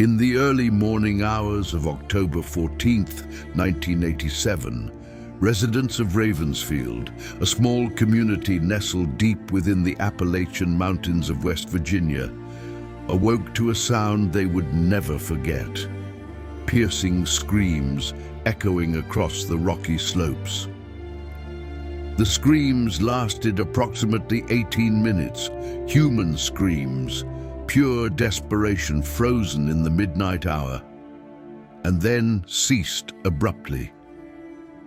In the early morning hours of October 14th, 1987, residents of Ravensfield, a small community nestled deep within the Appalachian Mountains of West Virginia, awoke to a sound they would never forget. Piercing screams echoing across the rocky slopes. The screams lasted approximately 18 minutes, human screams, pure desperation frozen in the midnight hour, and then ceased abruptly.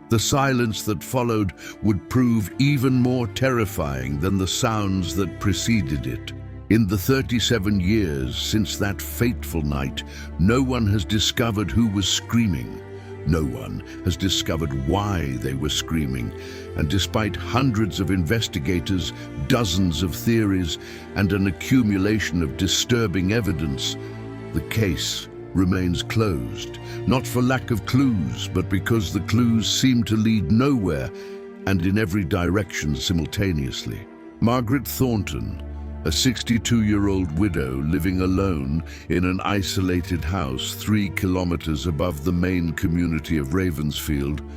The silence that followed would prove even more terrifying than the sounds that preceded it. In the 37 years since that fateful night, no one has discovered who was screaming. No one has discovered why they were screaming, and despite hundreds of investigators, dozens of theories, and an accumulation of disturbing evidence, the case remains closed, not for lack of clues, but because the clues seem to lead nowhere and in every direction simultaneously. Margaret Thornton, a 62-year-old widow living alone in an isolated house 3 kilometers above the main community of Ravensfield,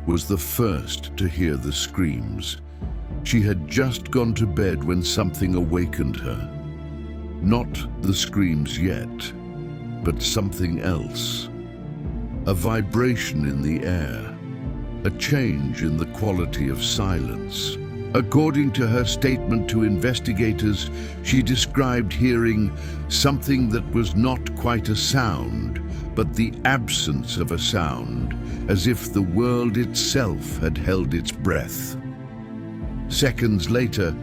was the first to hear the screams. She had just gone to bed when something awakened her. Not the screams yet, but something else. A vibration in the air, a change in the quality of silence. According to her statement to investigators, she described hearing something that was not quite a sound, but the absence of a sound, as if the world itself had held its breath. Seconds later,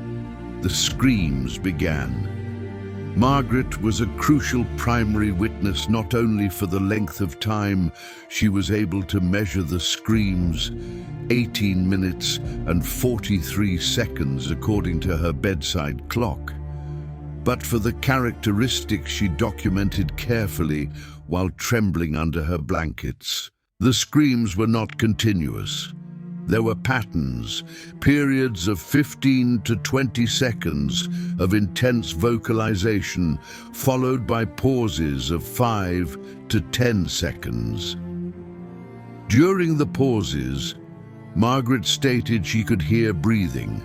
the screams began. Margaret was a crucial primary witness not only for the length of time she was able to measure the screams, 18 minutes and 43 seconds according to her bedside clock, but for the characteristics she documented carefully while trembling under her blankets. The screams were not continuous. There were patterns, periods of 15 to 20 seconds of intense vocalization, followed by pauses of 5 to 10 seconds. During the pauses, Margaret stated she could hear breathing,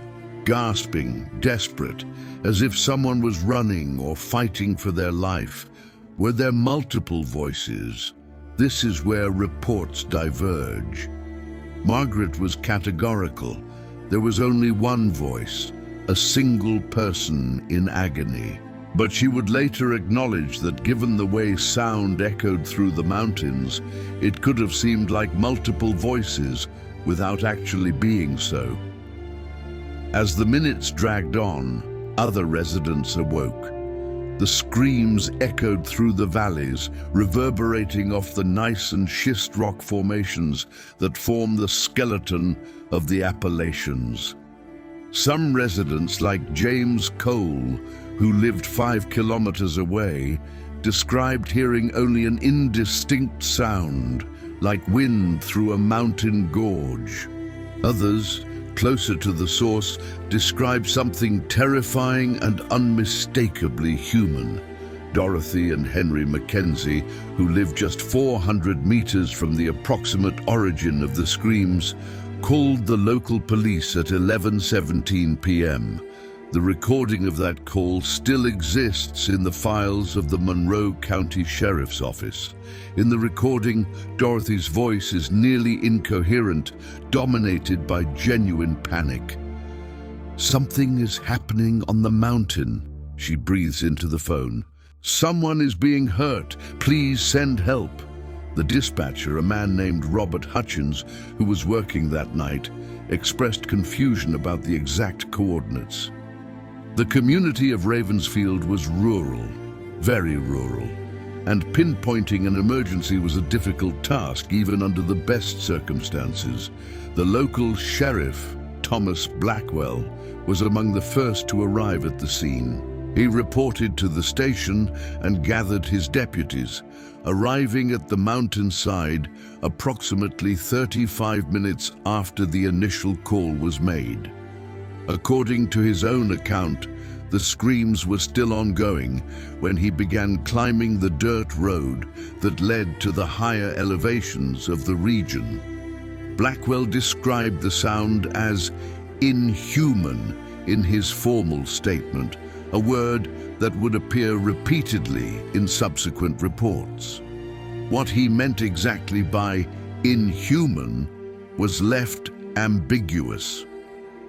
gasping, desperate, as if someone was running or fighting for their life. Were there multiple voices? This is where reports diverge. Margaret was categorical. There was only one voice, a single person in agony. But she would later acknowledge that given the way sound echoed through the mountains, it could have seemed like multiple voices without actually being so. As the minutes dragged on, other residents awoke. The screams echoed through the valleys, reverberating off the gneiss and schist rock formations that form the skeleton of the Appalachians. Some residents, like James Cole, who lived 5 kilometers away, described hearing only an indistinct sound, like wind through a mountain gorge. Others, closer to the source, described something terrifying and unmistakably human. Dorothy and Henry Mackenzie, who lived just 400 meters from the approximate origin of the screams, called the local police at 11:17 p.m. The recording of that call still exists in the files of the Monroe County Sheriff's Office. In the recording, Dorothy's voice is nearly incoherent, dominated by genuine panic. "Something is happening on the mountain," she breathes into the phone. "Someone is being hurt. Please send help." The dispatcher, a man named Robert Hutchins, who was working that night, expressed confusion about the exact coordinates. The community of Ravensfield was rural, very rural, and pinpointing an emergency was a difficult task even under the best circumstances. The local sheriff, Thomas Blackwell, was among the first to arrive at the scene. He reported to the station and gathered his deputies, arriving at the mountainside approximately 35 minutes after the initial call was made. According to his own account, The screams were still ongoing when he began climbing the dirt road that led to the higher elevations of the region. Blackwell described the sound as inhuman in his formal statement, a word that would appear repeatedly in subsequent reports. What he meant exactly by inhuman was left ambiguous.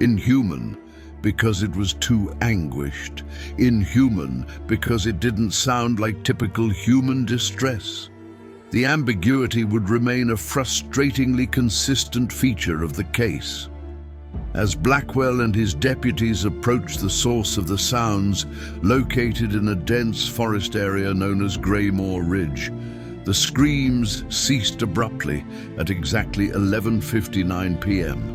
Inhuman because it was too anguished. Inhuman because it didn't sound like typical human distress. The ambiguity would remain a frustratingly consistent feature of the case. As Blackwell and his deputies approached the source of the sounds, located in a dense forest area known as Graymore Ridge, the screams ceased abruptly at exactly 11:59 p.m.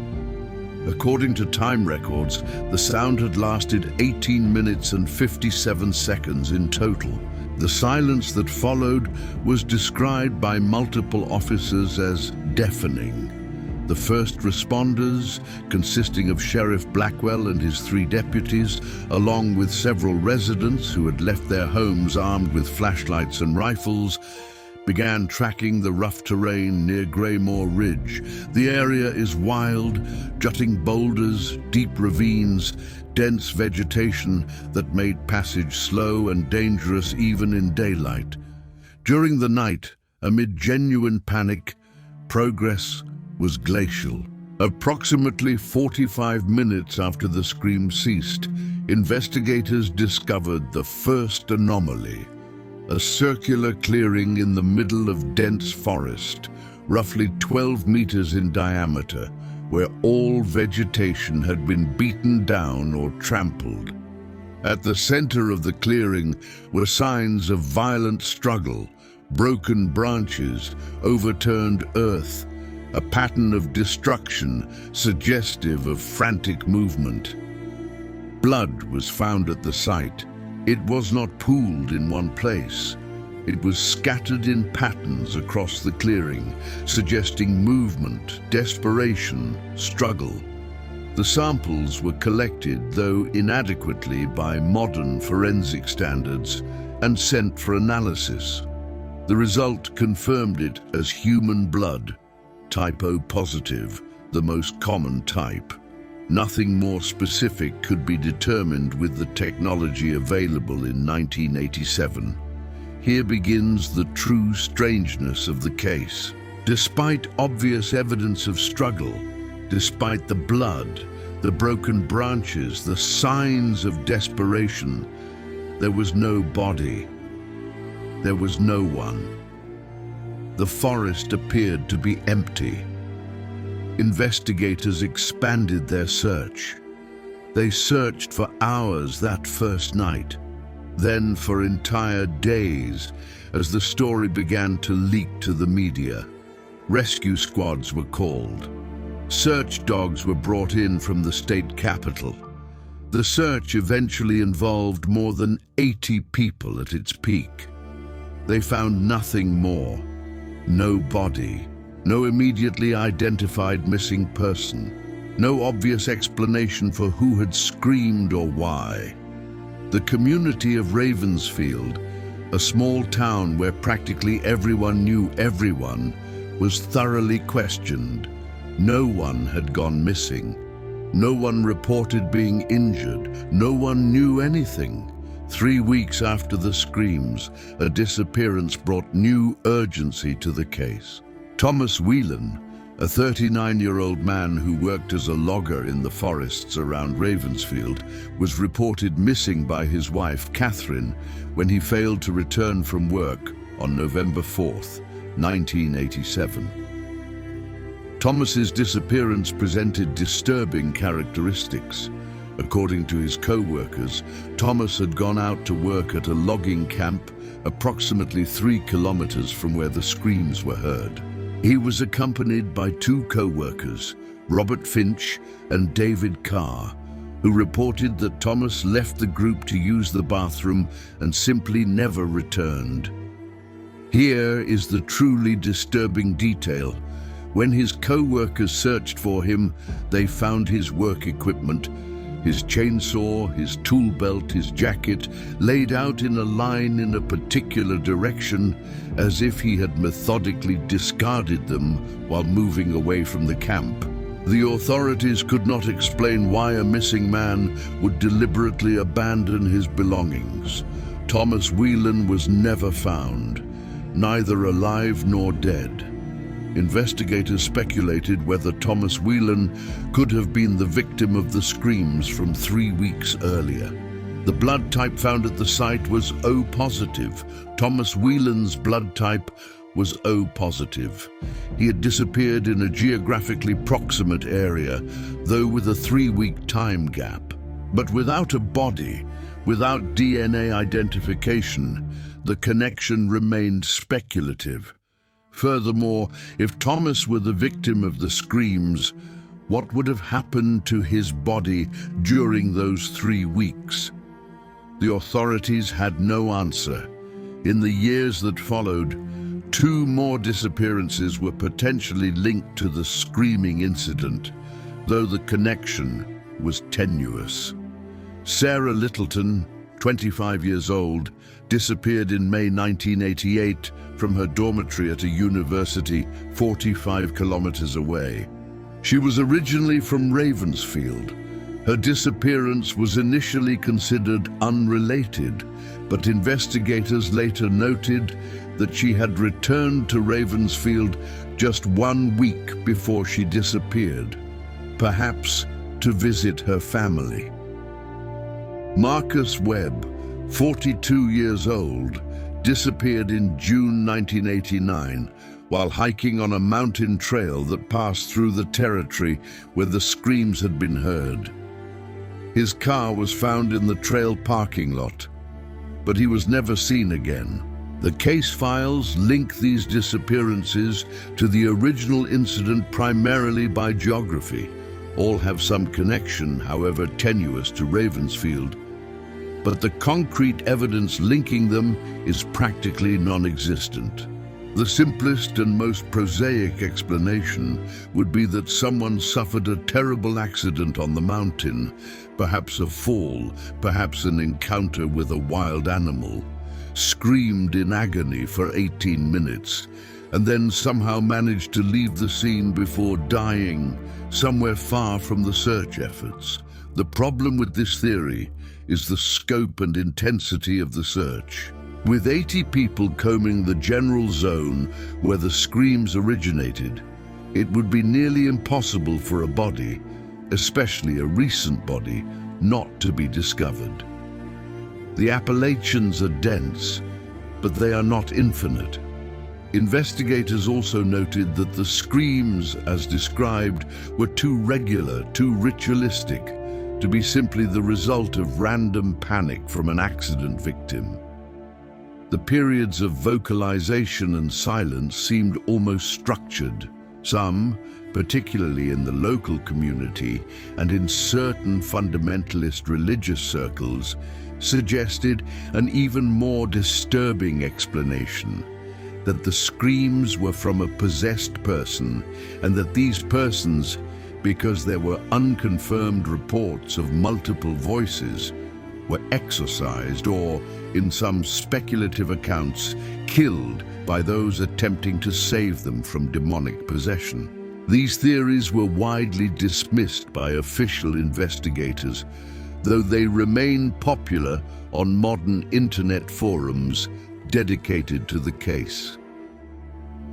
According to time records, the sound had lasted 18 minutes and 57 seconds in total. The silence that followed was described by multiple officers as deafening. The first responders, consisting of Sheriff Blackwell and his 3 deputies, along with several residents who had left their homes armed with flashlights and rifles, began tracking the rough terrain near Graymore Ridge. The area is wild, jutting boulders, deep ravines, dense vegetation that made passage slow and dangerous even in daylight. During the night, amid genuine panic, progress was glacial. Approximately 45 minutes after the scream ceased, investigators discovered the first anomaly. A circular clearing in the middle of dense forest, roughly 12 meters in diameter, where all vegetation had been beaten down or trampled. At the center of the clearing were signs of violent struggle, broken branches, overturned earth, a pattern of destruction suggestive of frantic movement. Blood was found at the site. It was not pooled in one place. It was scattered in patterns across the clearing, suggesting movement, desperation, struggle. The samples were collected, though inadequately by modern forensic standards, and sent for analysis. The result confirmed it as human blood, type O positive, the most common type. Nothing more specific could be determined with the technology available in 1987. Here begins the true strangeness of the case. Despite obvious evidence of struggle, despite the blood, the broken branches, the signs of desperation, there was no body. There was no one. The forest appeared to be empty. Investigators expanded their search. They searched for hours that first night, then for entire days as the story began to leak to the media. Rescue squads were called. Search dogs were brought in from the state capital. The search eventually involved more than 80 people at its peak. They found nothing more. No body. No immediately identified missing person. No obvious explanation for who had screamed or why. The community of Ravensfield, a small town where practically everyone knew everyone, was thoroughly questioned. No one had gone missing. No one reported being injured. No one knew anything. 3 weeks after the screams, a disappearance brought new urgency to the case. Thomas Whelan, a 39-year-old man who worked as a logger in the forests around Ravensfield, was reported missing by his wife, Catherine, when he failed to return from work on November 4th, 1987. Thomas's disappearance presented disturbing characteristics. According to his co-workers, Thomas had gone out to work at a logging camp approximately 3 kilometers from where the screams were heard. He was accompanied by 2 co-workers, Robert Finch and David Carr, who reported that Thomas left the group to use the bathroom and simply never returned. Here is the truly disturbing detail. When his co-workers searched for him, they found his work equipment, His chainsaw, his tool belt, his jacket, laid out in a line in a particular direction, as if he had methodically discarded them while moving away from the camp. The authorities could not explain why a missing man would deliberately abandon his belongings. Thomas Whelan was never found, neither alive nor dead. Investigators speculated whether Thomas Whelan could have been the victim of the screams from 3 weeks earlier. The blood type found at the site was O positive. Thomas Whelan's blood type was O positive. He had disappeared in a geographically proximate area, though with a 3-week time gap. But without a body, without DNA identification, the connection remained speculative. Furthermore, if Thomas were the victim of the screams, what would have happened to his body during those 3 weeks? The authorities had no answer. In the years that followed, 2 more disappearances were potentially linked to the screaming incident, though the connection was tenuous. Sarah Littleton, 25 years old, disappeared in May 1988 from her dormitory at a university 45 kilometers away. She was originally from Ravensfield. Her disappearance was initially considered unrelated, but investigators later noted that she had returned to Ravensfield just 1 week before she disappeared, perhaps to visit her family. Marcus Webb, 42 years old, disappeared in June 1989 while hiking on a mountain trail that passed through the territory where the screams had been heard. His car was found in the trail parking lot, but he was never seen again. The case files link these disappearances to the original incident primarily by geography. All have some connection, however tenuous, to Ravensfield, but the concrete evidence linking them is practically non-existent. The simplest and most prosaic explanation would be that someone suffered a terrible accident on the mountain, perhaps a fall, perhaps an encounter with a wild animal, screamed in agony for 18 minutes, and then somehow managed to leave the scene before dying somewhere far from the search efforts. The problem with this theory is the scope and intensity of the search. With 80 people combing the general zone where the screams originated, it would be nearly impossible for a body, especially a recent body, not to be discovered. The Appalachians are dense, but they are not infinite. Investigators also noted that the screams, as described, were too regular, too ritualistic, to be simply the result of random panic from an accident victim. The periods of vocalization and silence seemed almost structured. Some, particularly in the local community and in certain fundamentalist religious circles, suggested an even more disturbing explanation, that the screams were from a possessed person, and that these persons, because there were unconfirmed reports of multiple voices, were exorcised or, in some speculative accounts, killed by those attempting to save them from demonic possession. These theories were widely dismissed by official investigators, though they remain popular on modern internet forums dedicated to the case.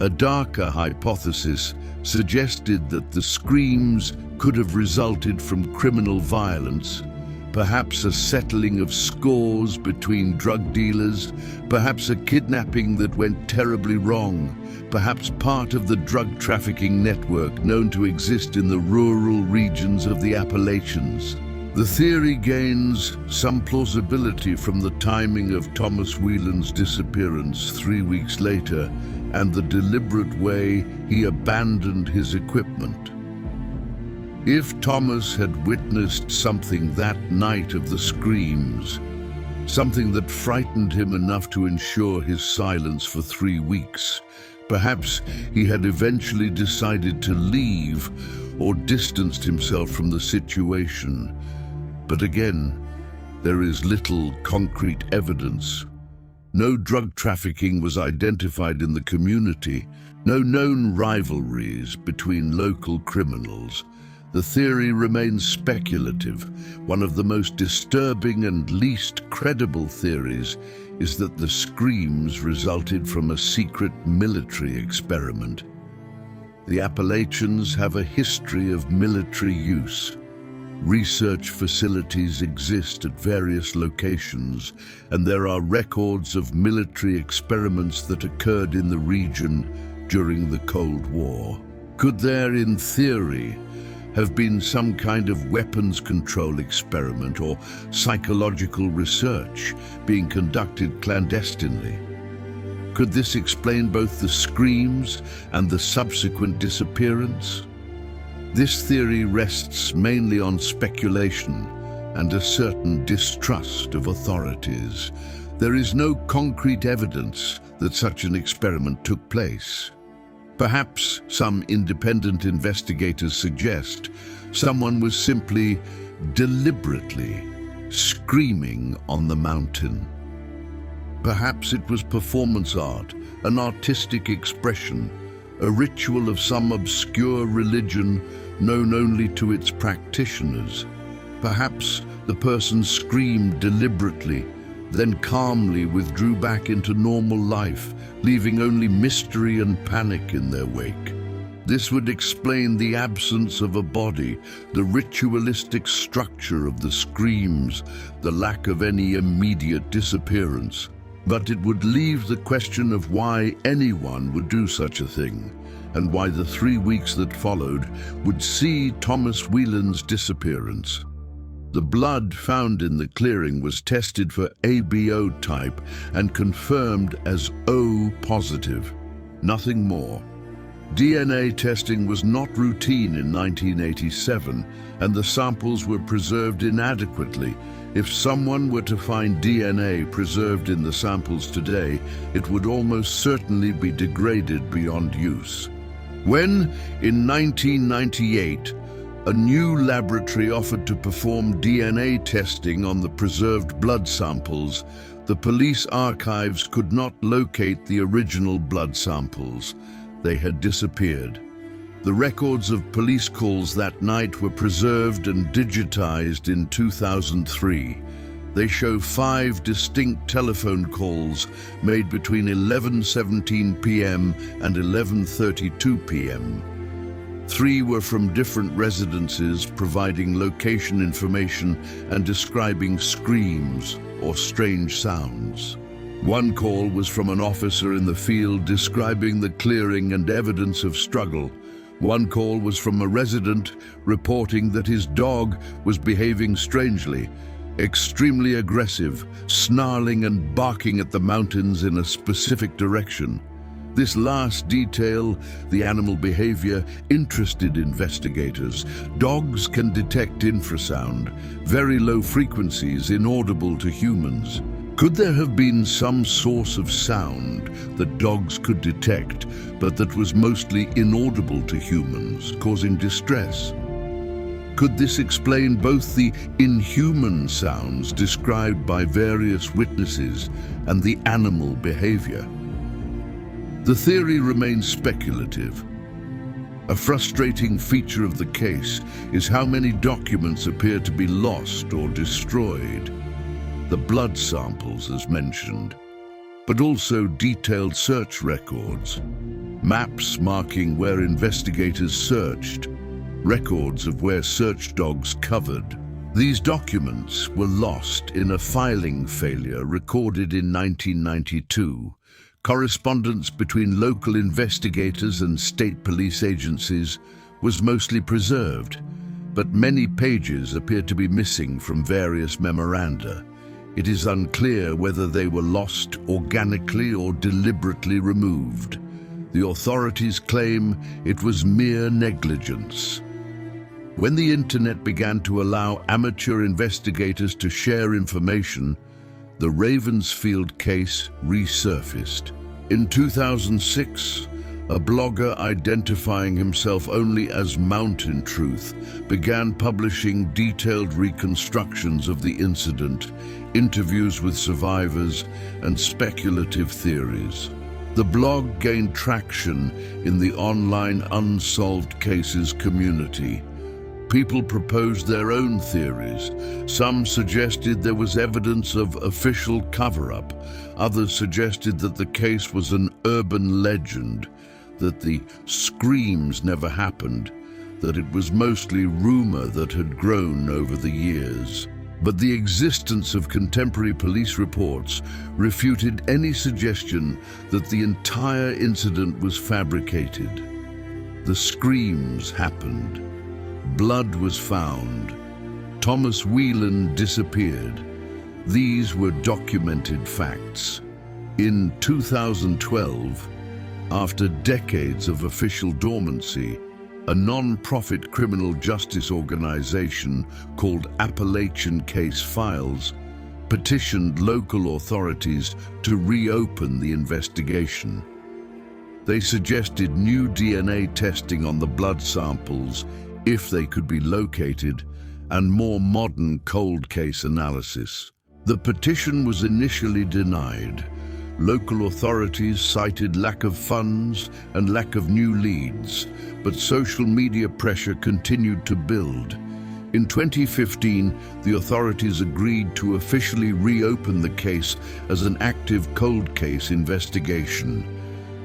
A darker hypothesis suggested that the screams could have resulted from criminal violence, perhaps a settling of scores between drug dealers, perhaps a kidnapping that went terribly wrong, perhaps part of the drug trafficking network known to exist in the rural regions of the Appalachians. The theory gains some plausibility from the timing of Thomas Whelan's disappearance 3 weeks later and the deliberate way he abandoned his equipment. If Thomas had witnessed something that night of the screams, something that frightened him enough to ensure his silence for 3 weeks, perhaps he had eventually decided to leave or distanced himself from the situation. But again, there is little concrete evidence. No drug trafficking was identified in the community, no known rivalries between local criminals. The theory remains speculative. One of the most disturbing and least credible theories is that the screams resulted from a secret military experiment. The Appalachians have a history of military use. Research facilities exist at various locations, and there are records of military experiments that occurred in the region during the Cold War. Could there, in theory, have been some kind of weapons control experiment or psychological research being conducted clandestinely? Could this explain both the screams and the subsequent disappearance? This theory rests mainly on speculation and a certain distrust of authorities. There is no concrete evidence that such an experiment took place. Perhaps some independent investigators suggest someone was simply deliberately screaming on the mountain. Perhaps it was performance art, an artistic expression, a ritual of some obscure religion known only to its practitioners. Perhaps the person screamed deliberately, then calmly withdrew back into normal life, leaving only mystery and panic in their wake. This would explain the absence of a body, the ritualistic structure of the screams, the lack of any immediate disappearance. But it would leave the question of why anyone would do such a thing, and why the 3 weeks that followed would see Thomas Whelan's disappearance. The blood found in the clearing was tested for ABO type and confirmed as O positive. Nothing more. DNA testing was not routine in 1987, and the samples were preserved inadequately. If someone were to find DNA preserved in the samples today, it would almost certainly be degraded beyond use. When, in 1998, a new laboratory offered to perform DNA testing on the preserved blood samples, the police archives could not locate the original blood samples. They had disappeared. The records of police calls that night were preserved and digitized in 2003. They show 5 distinct telephone calls made between 11:17 p.m. and 11:32 p.m. 3 were from different residences, providing location information and describing screams or strange sounds. 1 call was from an officer in the field describing the clearing and evidence of struggle. 1 call was from a resident reporting that his dog was behaving strangely, extremely aggressive, snarling and barking at the mountains in a specific direction. This last detail, the animal behavior, interested investigators. Dogs can detect infrasound, very low frequencies inaudible to humans. Could there have been some source of sound that dogs could detect, but that was mostly inaudible to humans, causing distress? Could this explain both the inhuman sounds described by various witnesses and the animal behavior? The theory remains speculative. A frustrating feature of the case is how many documents appear to be lost or destroyed. The blood samples, as mentioned, but also detailed search records, maps marking where investigators searched, records of where search dogs covered. These documents were lost in a filing failure recorded in 1992. Correspondence between local investigators and state police agencies was mostly preserved, but many pages appear to be missing from various memoranda. It is unclear whether they were lost organically or deliberately removed. The authorities claim it was mere negligence. When the internet began to allow amateur investigators to share information, the Ravensfield case resurfaced. In 2006, a blogger identifying himself only as Mountain Truth began publishing detailed reconstructions of the incident, interviews with survivors, and speculative theories. The blog gained traction in the online unsolved cases community. People proposed their own theories. Some suggested there was evidence of official cover-up. Others suggested that the case was an urban legend, that the screams never happened, that it was mostly rumor that had grown over the years. But the existence of contemporary police reports refuted any suggestion that the entire incident was fabricated. The screams happened. Blood was found. Thomas Whelan disappeared. These were documented facts. In 2012, after decades of official dormancy, a non-profit criminal justice organization called Appalachian Case Files petitioned local authorities to reopen the investigation. They suggested new DNA testing on the blood samples, if they could be located, and more modern cold case analysis. The petition was initially denied. Local authorities cited lack of funds and lack of new leads, but social media pressure continued to build. In 2015, the authorities agreed to officially reopen the case as an active cold case investigation.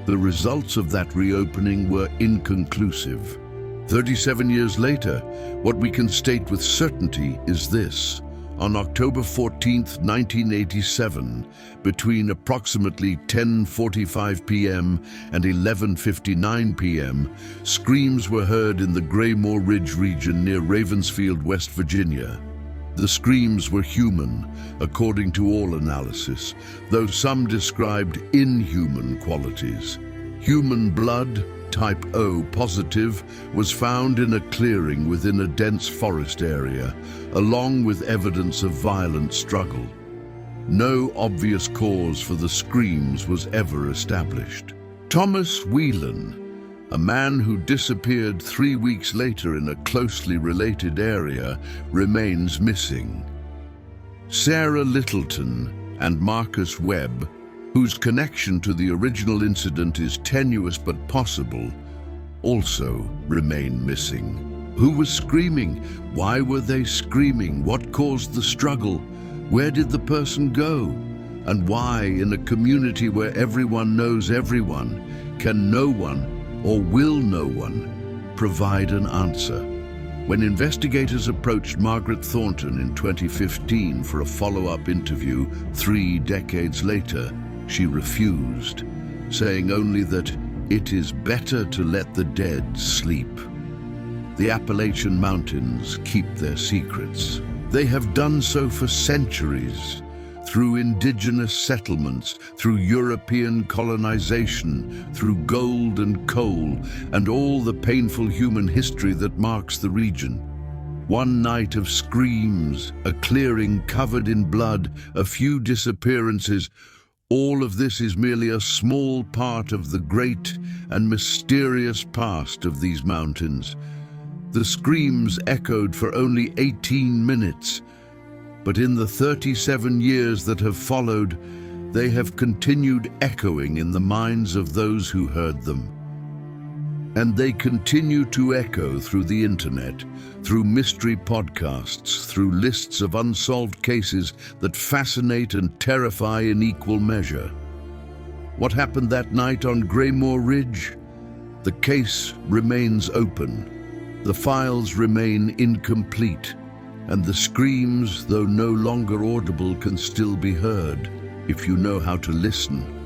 The results of that reopening were inconclusive. 37 years later, what we can state with certainty is this. On October 14, 1987, between approximately 10:45 p.m. and 11:59 p.m., screams were heard in the Graymore Ridge region near Ravensfield, West Virginia. The screams were human, according to all analysis, though some described inhuman qualities. Human blood, type O positive, was found in a clearing within a dense forest area, along with evidence of violent struggle. No obvious cause for the screams was ever established. Thomas Whelan, a man who disappeared 3 weeks later in a closely related area, remains missing. Sarah Littleton and Marcus Webb, whose connection to the original incident is tenuous but possible, also remain missing. Who was screaming? Why were they screaming? What caused the struggle? Where did the person go? And why, in a community where everyone knows everyone, can no one, or will no one, provide an answer? When investigators approached Margaret Thornton in 2015 for a follow-up interview 3 decades later, she refused, saying only that it is better to let the dead sleep. The Appalachian Mountains keep their secrets. They have done so for centuries, through indigenous settlements, through European colonization, through gold and coal, and all the painful human history that marks the region. One night of screams, a clearing covered in blood, a few disappearances. All of this is merely a small part of the great and mysterious past of these mountains. The screams echoed for only 18 minutes, but in the 37 years that have followed, they have continued echoing in the minds of those who heard them. And they continue to echo through the internet, through mystery podcasts, through lists of unsolved cases that fascinate and terrify in equal measure. What happened that night on Graymore Ridge? The case remains open. The files remain incomplete, and the screams, though no longer audible, can still be heard if you know how to listen.